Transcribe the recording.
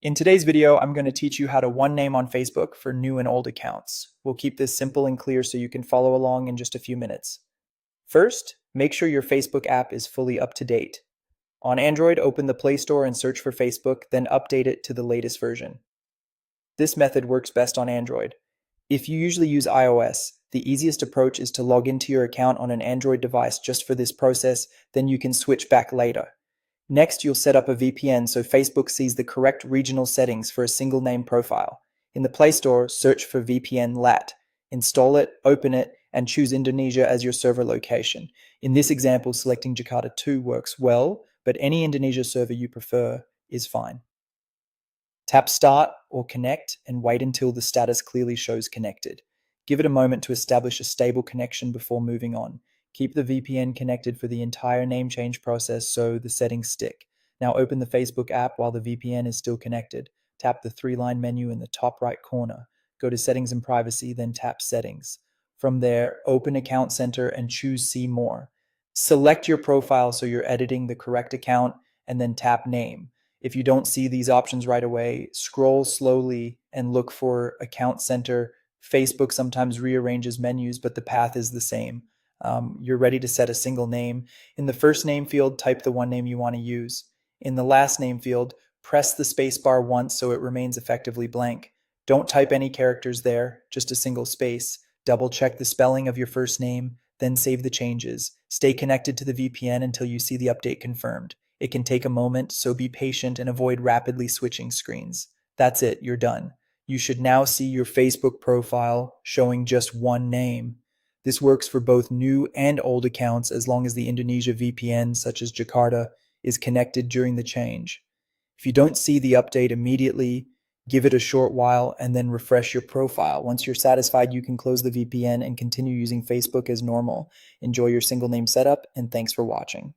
In today's video, I'm going to teach you how to one name on Facebook for new and old accounts. We'll keep this simple and clear so you can follow along in just a few minutes. First, make sure your Facebook app is fully up to date. On Android, open the Play Store and search for Facebook, then update it to the latest version. This method works best on Android. If you usually use iOS, the easiest approach is to log into your account on an Android device just for this process, then you can switch back later. Next, you'll set up a VPN so Facebook sees the correct regional settings for a single name profile. In the Play Store, search for VPN LAT. Install it, open it, and choose Indonesia as your server location. In this example, selecting Jakarta 2 works well, but any Indonesia server you prefer is fine. Tap Start or Connect and wait until the status clearly shows connected. Give it a moment to establish a stable connection before moving on. Keep the VPN connected for the entire name change process so the settings stick. Now open the Facebook app while the VPN is still connected. Tap the three-line menu in the top right corner. Go to Settings and Privacy, then tap Settings. From there, open Account Center and choose See More. Select your profile so you're editing the correct account, and then tap Name. If you don't see these options right away, scroll slowly and look for Account Center. Facebook sometimes rearranges menus, but the path is the same. You're ready to set a single name. In the first name field, type the one name you want to use. In the last name field, press the spacebar once so it remains effectively blank. Don't type any characters there, just a single space. Double check the spelling of your first name, then save the changes. Stay connected to the VPN until you see the update confirmed. It can take a moment, so be patient and avoid rapidly switching screens. That's it, you're done. You should now see your Facebook profile showing just one name. This works for both new and old accounts as long as the Indonesia VPN, such as Jakarta, is connected during the change. If you don't see the update immediately, give it a short while and then refresh your profile. Once you're satisfied, you can close the VPN and continue using Facebook as normal. Enjoy your single name setup, and thanks for watching.